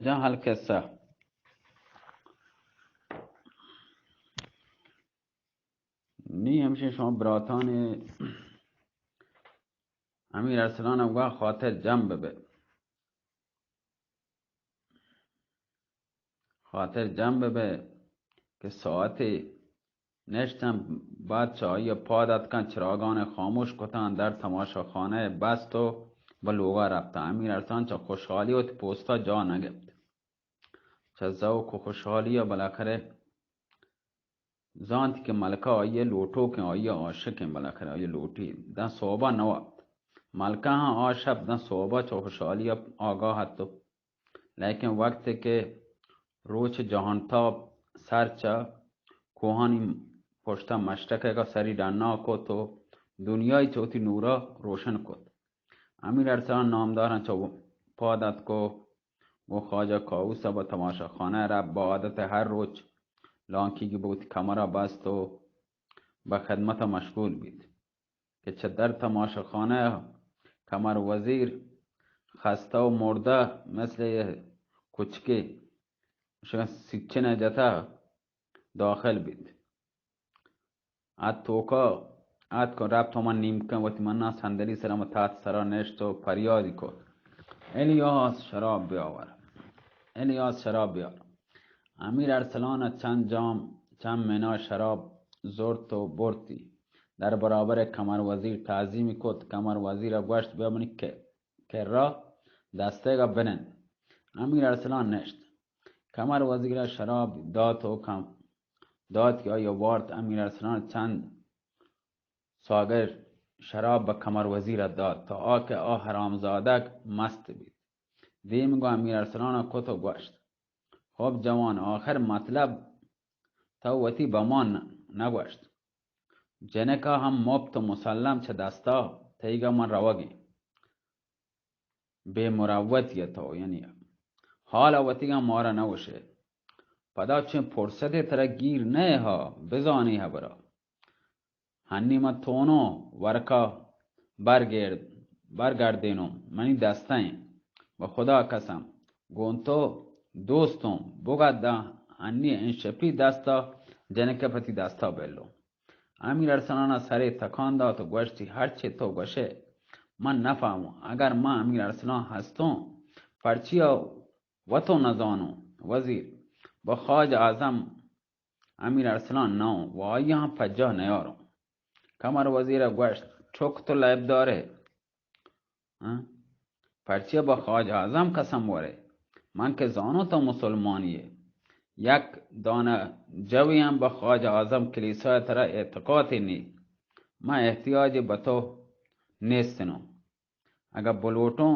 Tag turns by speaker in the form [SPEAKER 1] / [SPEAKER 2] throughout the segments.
[SPEAKER 1] جان هالقصة نی همیشه شما براتان امیر ارسلان هم خاطر جنب به خاطر جنب به که ساعت نشتم بعد چایی پادت کن چراغان خاموش کتن در تماشاخانه بست و به لوگا رفته. امیر ارسلان چه خوشحالی و پوستا جا نگفت، چه ذوق و خوشحالی و بالاخره زانتی که ملکه آیه لوٹو که آیه عاشق بالاخره آیه لوٹی دن صوبه نوابد ملکه ها آشب دن صوبه چه خوشحالی آگاه تو، لیکن وقتی که روچ جهانتاب سرچه کوهانی پشت مشتکه که سری رنا کد و دنیای چوتی نورا روشن کد. امیر ارسلان نامدارن چه پادت کو و خواجه کاووس با تماشا خانه را با عادت هر روز لانکی بود کمره بست و به خدمت مشغول بید که چه در تماشا خانه کمر وزیر خسته و مرده مثل کوچکی سیچه نجته داخل بید. ات توکا ات کن ربط من نیم کن و تمنا صندلی سرم تحت سرا نشت و پریادی کن الیاس شراب بیاور، الیاس شراب بیار. امیر ارسلان چند منا شراب زرت و برتی در برابر کمر وزیر تعظیم کد. کمر وزیر گوشت بیامنی که را دسته گا بنن. امیر ارسلان نشت. کمر وزیر شراب داد و داد که آیا وارد. امیر ارسلان چند ساگر شراب به کمر وزیر داد تا آکه حرامزادک مست بید. دیم گو امیر ارسلان کت و گوشت خب جوان آخر مطلب تا وتی با ما نگوشت جنکا هم مبت و مسلم چه دستا تیگا من روگی به مروتی تو یعنی حالا وتیگا مارا نوشه پدا چه پرسده ترا گیر نه ها بزانی ها برا هنی ما تونو ورکا برگردینم منی دستایم و خدا قسم گونتو دوستم بگد هنی انشپی دستا جنک پتی دستا بلو. امیر ارسلان سر تکان داد و گوشتی هرچه تو گوشه من نفهمم. اگر من امیر ارسلان هستم پرچیا و تو نزانو وزیر با خواجه اعظم امیر ارسلان نو و آیا هم پجاه نیارم. کمر وزیر گوشت چوک تو لعب داره پرچیا با خواجه اعظم قسم واره من که زانو تا مسلمانیه یک دانه جویم با خواجه اعظم کلیسای ترا اعتقادی نی ما احتیاج به تو نیستنم. اگر بلوٹوں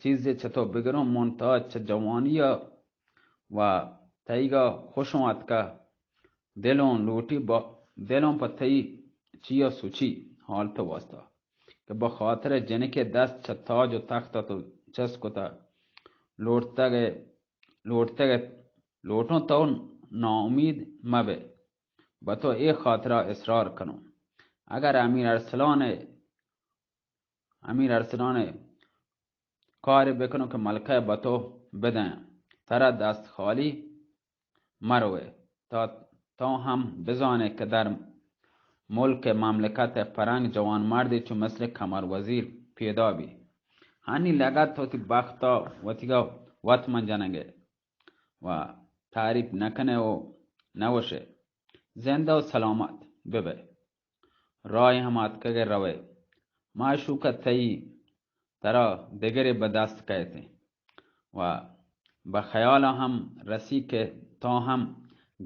[SPEAKER 1] چیزی چطور بگرم منتها چه جوانی و تیگا خوشمت که دلون لوٹی با دلون پا تی چیا سوچی حال تو واسطا که با خاطر جنک دست چه تاج و تخت تو چسکو تا لوٹوں تو ناامید مبه با تو ای خاطره اصرار کنم. اگر امیر ارسلان کاری بکنم که ملکه با تو بدن ترا دست خالی مروه تا هم بزانه که در ملک مملکت پرنگ جوان مردی چو مثل کمر وزیر پیدا بی هنی لگت تو تی بختا وطیگا وط من جنگه و تعریف نکنه و نوشه زنده و سلامت ببه رای هم اتکه روه معشوقت تایی ترا دگری به دست کهته و به خیال هم رسی که تا هم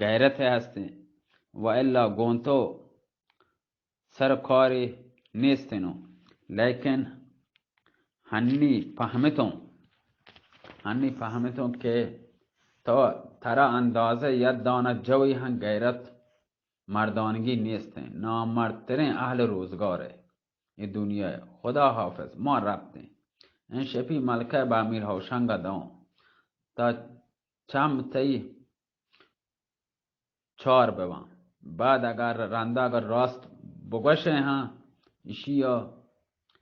[SPEAKER 1] غیرت هستی و الا گونتو سر کاری نیستنو لیکن هنی فهمتم که ترا اندازه ید دانه جوی هم غیرت مردانگی نیسته نامردترین اهل روزگاره این دنیا. خدا حافظ ما رفتیم این شپی ملکه با امیر هوشنگ دام تا چم تی چار بوان بعد اگر رنده اگر راست بگوشه ها ایشیا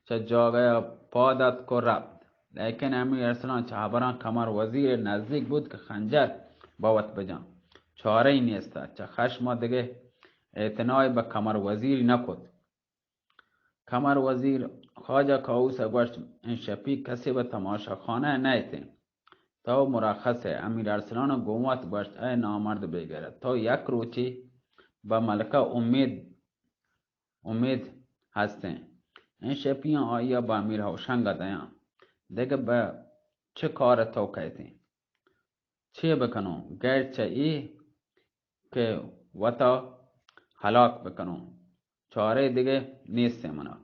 [SPEAKER 1] چه جاگه پادت کو رفت لیکن امیر ارسلان چهبران کمر وزیر نزدیک بود که خنجر باوت بجان. چاره ای نیست. چه خشم دیگه اعتنای به کمر وزیر نکد. کمر وزیر خواجه کاووس گوشت این شپی کسی به تماشاخانه نیتیم. تو مرخصه. امیر ارسلان گومت گوشت ای نامرد بگیره. تو یک روچی به ملکه امید هستین. این شپیان آیا با امیر هوشنگ دیان دیگه به چه کار تو کهتین؟ چه بکنم گرچه ای که وطا هلاک بکنم. چاره دیگه نیست منا.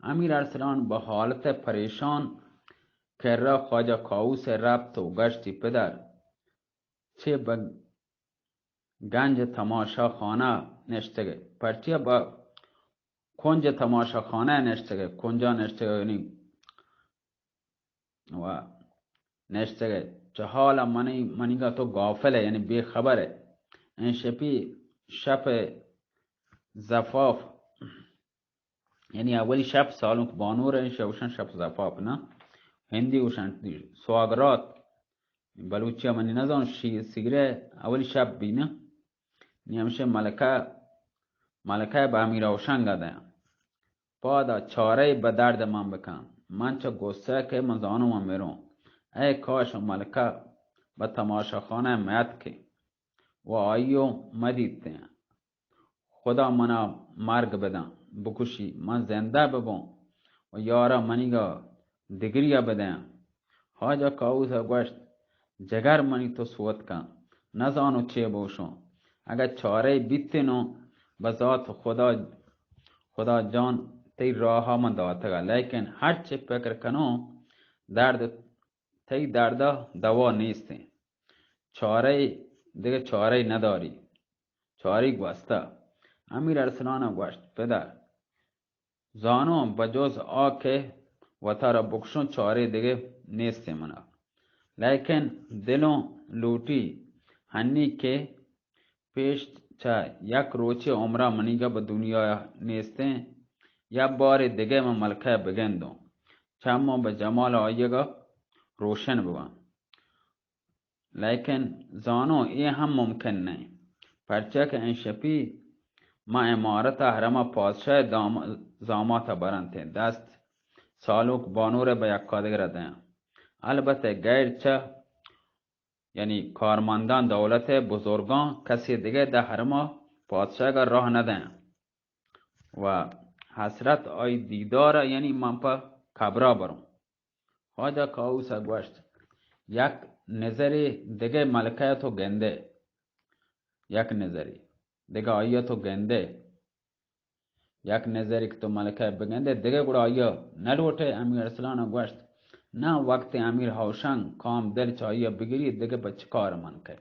[SPEAKER 1] امیر ارسلان به حالت پریشان که را خواجه کاووس ربط و گشتی پدر چه به گنج تماشا خانه نشتگه. پرچه با کنج تماشا خانه نشتگه. کنجا نشتگه یعنی و نشتگه چه حالا منیگا تو غافله یعنی بی خبره. این شپی شب زفاف یعنی اولی شب سالون که بانور این شوشن شب زفاف نه هندی وشن سواگرات بلوچی منی نزان سیگره اولی شب بینه نی همیشه ملکه به امیر هوشنگ ده پادا چاره به درد من بکن. من چه گسته که من زانم میرم. ای کاش ملکه به تماشاخانه میاد که و آیو مدیده خدا منا مرگ بدن بکشی من زنده ببون و یارا منیگا دگریا بدن. خواجه کاووس گوشت جگر منی تو سوت کن نزانو چه بوشون. اگر چاره بیتنو به ذات خدا جان تی راه من داتگا. لیکن هر چه فکر کنو تی درد دوا نیستی. دیگه چاره نداری. چاره گوسته. امیر ارسلان گوشت پدر زانو بجز آکه و تارا بکشون چاره دیگه نیستی منا. لیکن دلوں لوٹی هنی که پیش چه یک روچی عمره منیگا به دنیا نیستین یا بار دیگه من ملکه بگندم چه ما به جمال آیگا روشن بوان. لیکن زانو ای هم ممکن نہیں. پرچه که این شپی ما امارت حرم پادشاه زامات برنته دست سالوک بانور به یک کادگر دیں. البته غیر چه یعنی کارمندان دولت بزرگان کسی دیگه ده حرم پادشاه کا راه ندیں و حسرت آی دیدار یعنی من پا کبرا برم. خواجه کاووس گوشت یک نظری دیگه ملکه تو گنده. یک نظری دیگه آیا تو گنده. یک نظری که تو ملکه بگنده دیگه گوڑا آیا نلوٹه. امیر ارسلان گوشت نه وقت امیر هوشنگ کام دل چاہیے بگیری دیگه بچ کار من که.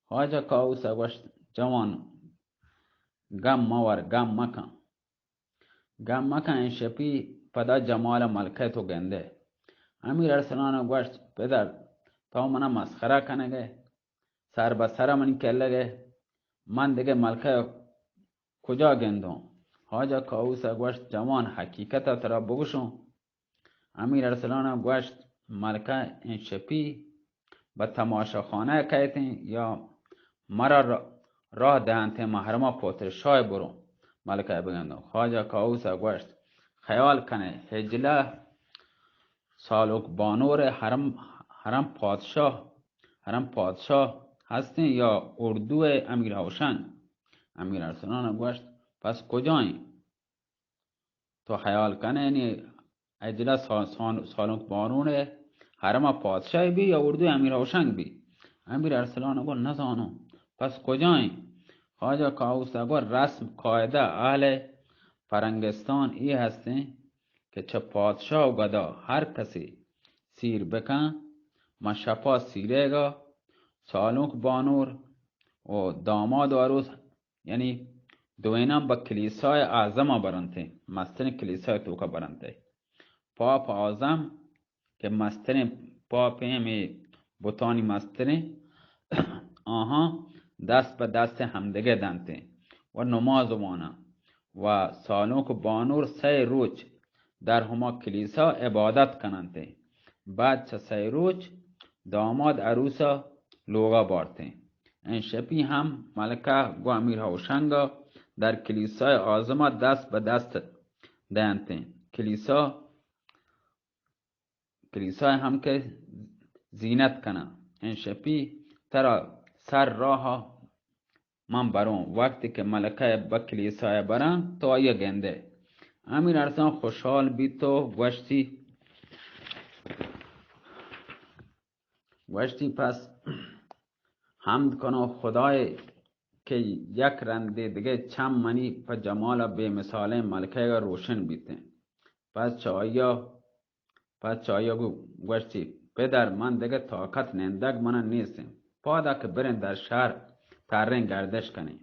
[SPEAKER 1] خواجه کاووس گوشت جوان گم مور گم مکن این شپی پدا جمال ملکه تو گنده. امیر ارسلان گوشت پدر تو منا مسخره کنگه سر به سر من کلگه من دیگه ملکه کجا گندم. خواجه کاووس گوشت جوان حقیقت ترا بگوشم. امیر ارسلان گوشت ملکه این شپی به تماشاخانه کهتین یا مرا راه دهنت محرما پوتر شای برو ملکه بگندم. خواجه کاووس گوشت خیال کنه هجله سالوک بانور حرم پادشاه هستین یا اردو امیر هوشنگ. امیر ارسلان گوشت پس کجایین؟ تو خیال کنه یعنی اجلا سالوک بانور حرم پادشاه بی یا اردو امیر هوشنگ بی. امیر ارسلان گوشت نزانو پس کجایین؟ خواجه کاووس گوشت رسم قاعده اهل فرنگستان ای هستین که چه پادشاه و گدا هر کسی سیر بکن ما شپا سیرهگا سالوک بانور و داماد و عروس یعنی دوینم با کلیسای اعظم برنته مستن کلیسای توکا برنته. پاپ اعظم که مستن پاپ همی بوتانی مستن آها دست به دست همدگه دنته و نماز وانا و سالوک بانور 3 روز در هما کلیسا عبادت کننده. بعد چه سیروچ داماد عروسا لوگا بارته. این شپی هم ملکه گو امیر هوشنگا در کلیسای آزما دست به دست دهنته. کلیسای هم که زینت کنه. این شپی ترا سر راه من برون. وقتی که ملکه به کلیسای برن تو آیا گنده. امیر ارسلان خوشحال بی تو گوشتی پس حمد کنو خدای که یک رنده دیگه چم منی پا جمال به مثال ملکه روشن بیته. پس چایا گوشتی پدر من دیگه طاقت نندگ من نیستم. پادا که برین در شهر ترین گردش کنی.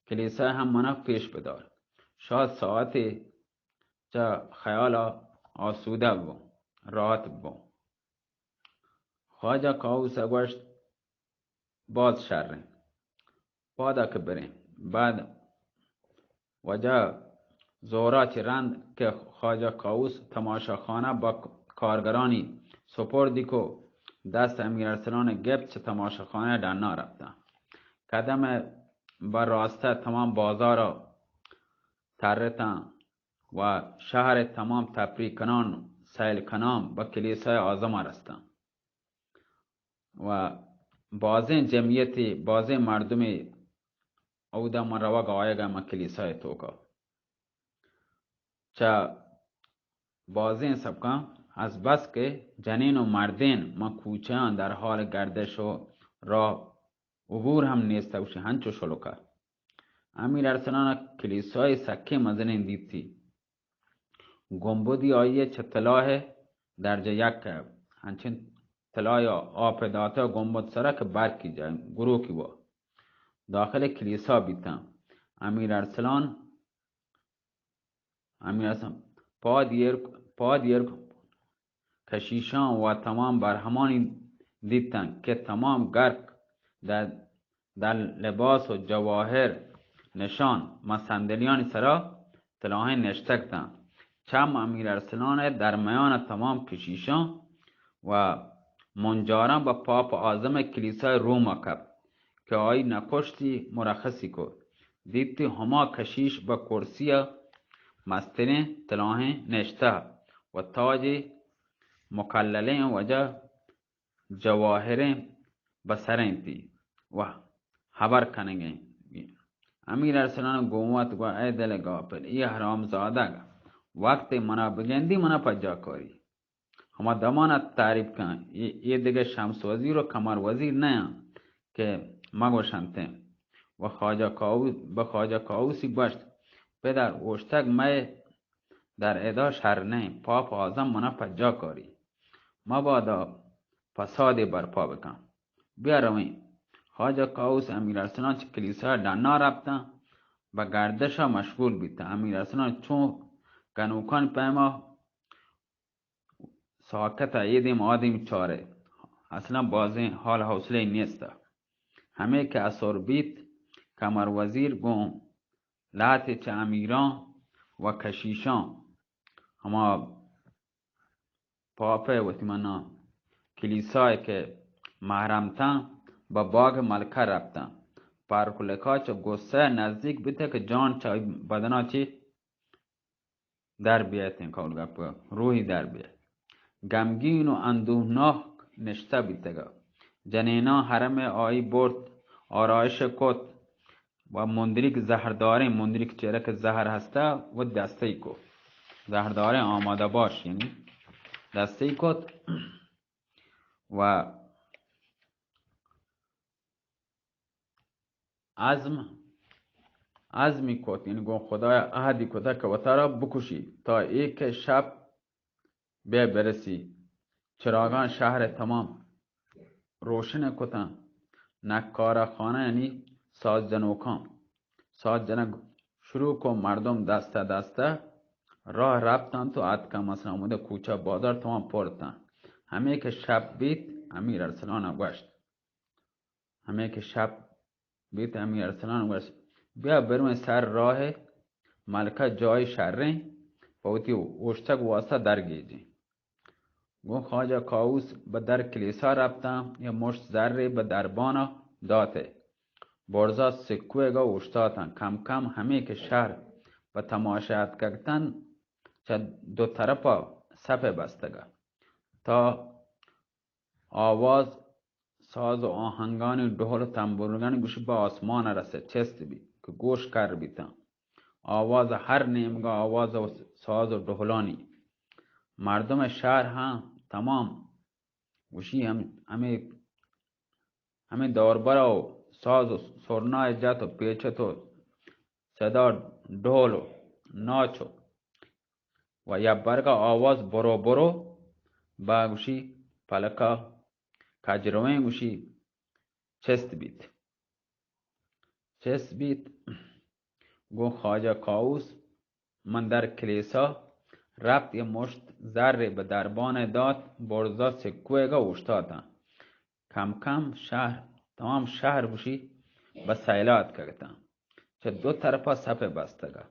[SPEAKER 1] کلیسا هم منو پیش بدار. شاید ساعتی چه خیال آسوده بو راحت بو. خواجه کاووس گوشت باز شرین پادا که بریم. بعد وجه زورا چی رند که خواجه کاووس تماشاخانه با کارگرانی سپردی که دست امیر ارسلان گفت چه تماشاخانه دنا رفتن. قدم بر راسته تمام بازار ترتن و شهر تمام تفریح کنان سیل کنان با کلیسای آزم رستن و بازین جمعیتی بازین مردمی او دا من روا گوایگا ما کلیسای توکا چه بازین سبکا از بس که جنین و مردین ما کوچهان در حال گردش و راه عبور هم نیسته وشی هنچو شلوکا. امیر ارسلان کلیسای سکه مزنین دیتی گنبدی آیه چه طلاه درجه یک هنچین طلای آب داتا گنبد سرک برکی جای گروه کی با داخل کلیسا بیتن. امیر ارسلان پا دیر کشیشان و تمام برهمانی دیدن که تمام گرک در لباس و جواهر نشان مسندلیان سرا طلاهای نشتکتن. چم امیر ارسلان در میان تمام کشیشان و منجاران با پاپ آزم کلیسای روما کب که آی نکشتی مرخصی کو. دیدتی هما کشیش با کرسی مسترین طلاهای نشته و تاج مکلله وجه جواهر بسرین تی و حبر کنگی. امیر ارسلان گومت و ای دل گاپل ای حرام زاده وقت منا بگندی منا پجا کاری ہما دمانت تعریف کن. یہ دیگه شمس وزیر و کمر وزیر نه که مگو شنته و خواجه کاووسی گوشت پدر اوشتگ مای در ادا شهر نه پاپ آزم منا پجا کاری مبادا فساد برپا بکن. بیا رویم. خواجه کاووس امیر ارسلان چه کلیسا دنا رفتن و گردشا مشغول بیتن. امیر ارسلان چون گنوکان پیما ساکت ایدیم آدم چاره اصلا بازی حال حوصله نیست. همه که اثر بیت کمر وزیر گون لات چه امیران و کشیشان هما پاپه و تیمانا کلیسای که محرمتن با باغ ملکه رفتن. پارکولکا چه گسته نزدیک بیته که جان چه بدنا چی در بیایتن کول گپ روحی در بیایت. گمگین و اندوهناک نشته بیتگا. جنینا حرم آیی برد آرایش کت و مندریک زهرداره مندریک چهره که زهر هسته و دسته ای کو زهرداره آماده باش یعنی دسته ای کت و عزمی کت یعنی گون خدای عهدی کتا که و تا را بکشی تا ایک شب به برسی. چراغان شهر تمام روشن کتن. نکاره خانه یعنی سازجنوکان سازجنک شروع کن مردم دسته دسته راه رفتن تو اتکا مثلا آمده کوچه بازار تمام پردن. همه که شب بیت امیر ارسلان گوشت بیا برون سر راه ملکه جای شرین بوتی اوشتک واسه درگیجی گو خواجه کاووس به در کلیسا رفتم، یه مشت زره به دربانا داته. برزا سکوه گا اوشتاتن. کم کم همه که شهر و تماشایت کردن، چه دو طرفا صف بستگا تا آواز ساز و آهنگانی ढोल و تنبورگانی گوش به آسمان رسه. چست بی که گوش کر بیتن آواز هر نیمگاه، آواز و ساز و ढोलانی. مردم شهر هم تمام گوشی همه دوربرا و ساز و سرنای جت و پیچت و صدا ढोल و ناچ و یا برگا آواز برو برو با گوشی پلکا کجروین گوشی چست بیت. گو خواجه کاووس من در کلیسا رفت، یه مشت زر به دربان داد. برزا سکوه گا اوشتادن. کم کم تمام شهر گوشی به سیلات کردن، چه دو طرفا صف بستگا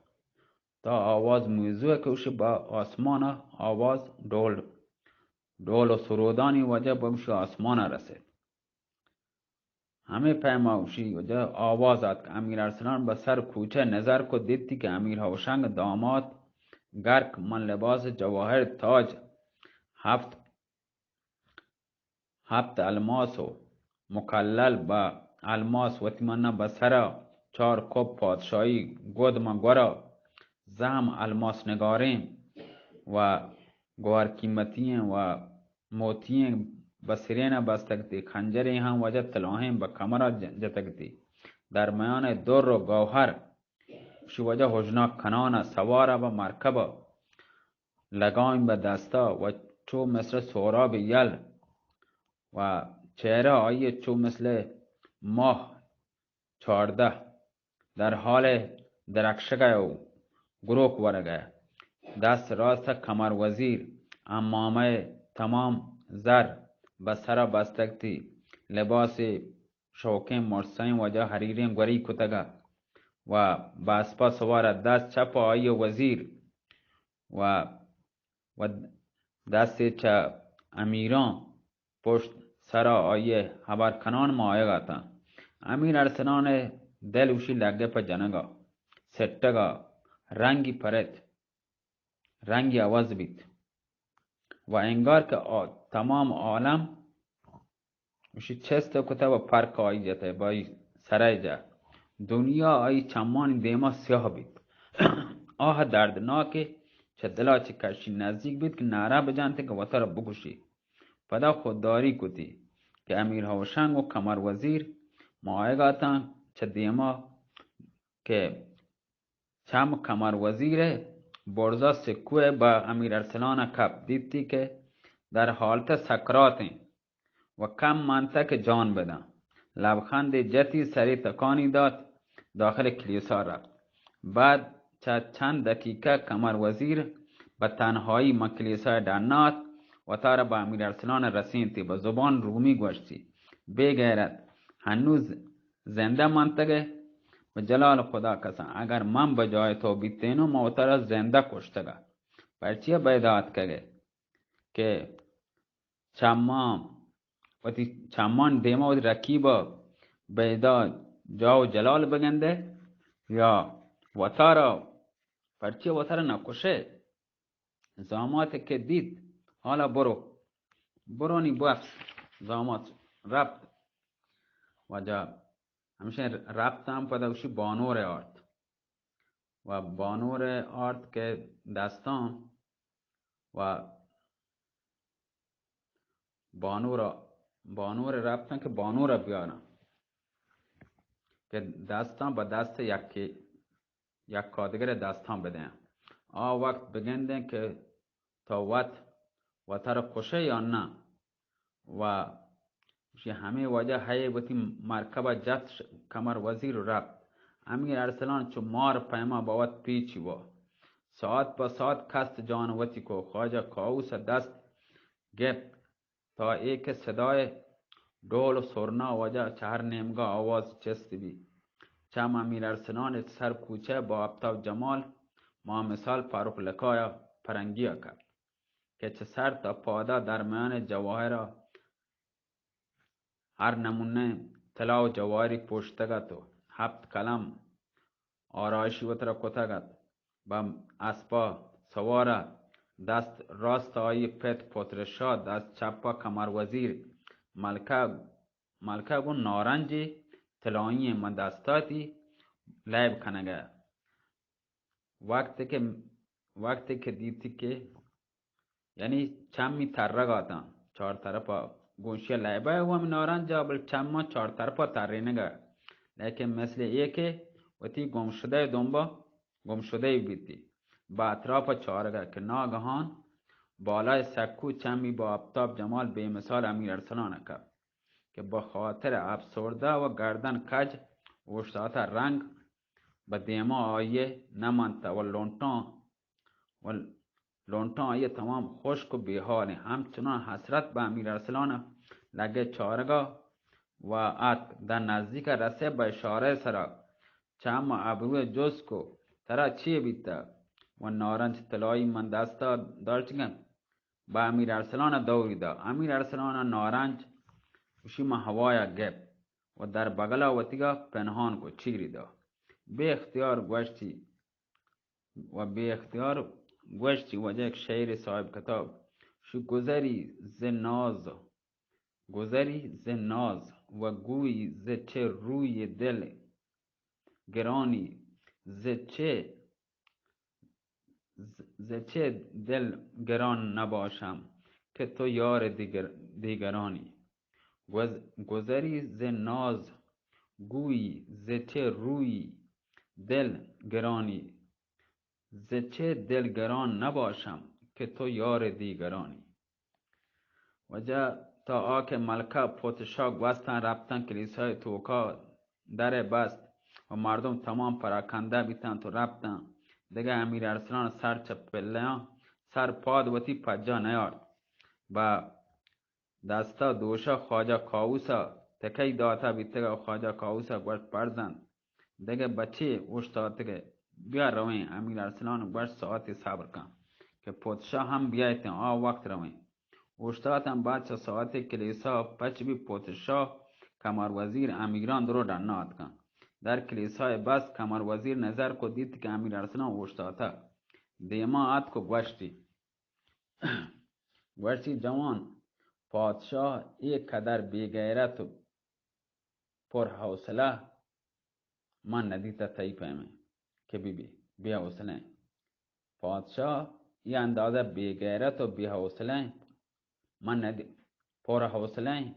[SPEAKER 1] تا آواز موضوع که گوشی با آسمان آواز ढोल و سرودانی وجه به گوشی آسمان رسید. همه پیما گوشی وجه آواز آد که امیر ارسلان به سر کوچه نظر کو دیدی که امیر هوشنگ داماد گرک من لباس جواهر تاج هفت الماس و مکلل با الماس و تمنا به سر 4 کب پادشاهی گودم گورا زهم الماس نگارین و گوهر قیمتی و موتیین به سرین بستگتی. خنجری هم وجه طلاهین به کمر جتگتی. در میان در و گوهر شی وجه حجناک کنان سوار و مرکب لگاین به دستا و چو مثل سوراب یل و چهره آیه چو مثل ماه 14 در حال درکشگه و گروک ورگه. دست راست کمر وزیر امامه تمام زر به سر بستگتی. لباس شوکین مرسین وجه حریرین گوری کتگه و باسپا سوار. دست چپ آیه وزیر و دست چه امیران پشت سر آیه خبرکنان مایگا تا. امیر ارسلان دل وشی لگه پا جنگا سٹگا رنگی پرد رنگی عوض بیت و انگار که تمام عالم وشی چست کتا و پرک آئی جته بای سرای جا. دنیا آئی چمان دیما سیاه بیت. آه دردناکه چه دلا چه کشی نزدیک بیت که نعره بجانته که وطا را بکشی. پدا خودداری کتی که امیر هوشنگ و کمر وزیر معایقا تن چه دیما که چم کمر وزیره. برزا سکوه با امیر ارسلان کپ دیدی که در حالت سکراتین و کم منطقه که جان بدن. لبخند جتی سری تکانی داد داخل کلیسا رفت. بعد چند دقیقه کمر وزیر به تنهایی من کلیسا دانات و تارا با امیر ارسلان رسیدی. به زبان رومی گوشتی بے غیرت هنوز زنده منطقه به جلال خدا قسم اگر من به جای تو بیتینو موتر زنده کشتگا. پرچیه بیداد که چمان دیما و رکیبا بیداد جاو جلال بگنده یا وطارا پرچیه وطارا نکشه. زامات که دید حالا برونی بس زامات رفت و جا همیشه رفتم پدوشی بانور آرد و بانور آرد که دستان و بانور رفتن که بانور بیارن که دستان با دست یک کادگر دستان بدن. وقت بگندن که تا وطر کشه یا نه و همه وجه های وقتی مرکب جت کمر وزیر رفت. امیر ارسلان چو مار پیما باوت پیچی و ساعت با ساعت کست جانوتی کو. خواجه کاووس دست گفت تا ایک صدای ढोल و سرنا وجه چهر نیمگاه آواز چست بی. چم امیر ارسلان سر کوچه با ابتاب جمال ما مثال فاروق لکایا پرنگیا کرد. که چه سر تا پادا در میان جواهر هر نمونه طلا و جواهری پوشتگد و 7 کلم آرایشی وتر کتگد با اسبا سوار دست راست آیی پت پترشا دست چپا کمر وزیر ملکه گون نارنجی طلایی من دستاتی لعب کنگه وقتی که دیتی که یعنی چمی ترگ آتا 4 طرفا گوشی لعبه و هم نارنجا بل چما 4 طرفا ترینگه لیکن مثل که وتی گم شده بیتی با اطراف چارگه که ناگهان بالای سکو چمی با آفتاب جمال به مثال امیر ارسلان که با خاطر افسرده و گردن کج اوشتاتا رنگ به دیما آیه نمانتا و لونتان آیه تمام خشک و بیحالی همچنان حسرت به امیر ارسلان لگه چارگاه و ات در نزدیک رسه به اشاره سرا چم ابروی جز کو ترا چی بیتا و نارنج طلایی من دستا داشتگن با امیر ارسلان دوری دا امیر ارسلان نارنج وشیما هوایا گپ و در بغلا وطیگا پنهان کو چیری دا به اختیار گوشتی وجه یک شعر صاحب کتاب شو گذری ز ناز و گویی ز چه روی دل گرانی ز چه دل گران نباشم که تو یار دیگرانی گذری ز ناز گویی ز چه روی دل گرانی ز چه دل گران نباشم که تو یار دیگرانی وجه تا آکه ملکه پوتشا گوستن رفتن کلیسای توکا در بست و مردم تمام پراکنده بیتن تو رفتن دیگه امیر ارسلان سر چپلیان سر پاد وتی پجا نیارد با دستا دوشا خواجه کاووسا تکی داتا بیتگه خواجه کاووسا گوشت پرزند دیگه بچه اوشتاتگه بیا روین امیر ارسلان گوشت ساعتی صبر کن که پوتشا هم بیایتن وقت روین اوشتاتم بعد ساعت کلیسا پچ بی پوتشا کمر وزیر امیران درو دنات کن در کلیسای بس کمر وزیر نظر کو دید که امیر ارسلان اوشتاتا دیما آت کو گوشتی جوان پادشاه یک قدر بیغیرت و پر حوصله من ندیتا تایی پیمه که بی حوصله پادشاه یه اندازه بیغیرت و بی حوصله من ندید پر حوصله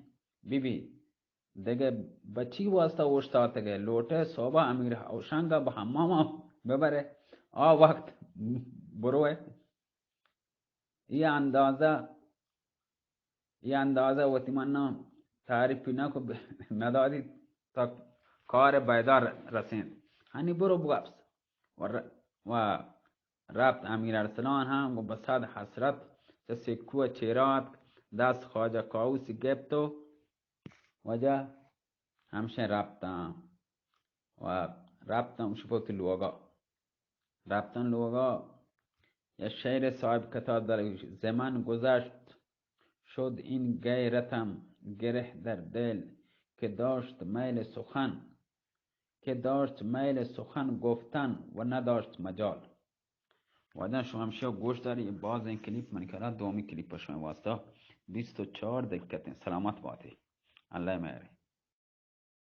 [SPEAKER 1] دیگه بچی واسطه اوشتاتگه لوٹه صبح امیر اوشنگا به حمام ببره وقت بروه یه اندازه وقتی من تعریفی نکو ندادی تا کار بیدار رسید هنی برو بگفت و رفت امیر ارسلان هم و بساد حسرت سکو چیرات دست خواجه کاووسی گپتو وجه همشه رفتم شبوت لوگا یه شعر صاحب کتاب در زمان گذشت شد این غیرتم گره در دل که داشت میل سخن گفتن و نداشت مجال وعدن شما همشه گوش داری باز این کلیپ من کرد دومی کلیپ شما واسطه 24 دقیقه سلامت باتی الله مهره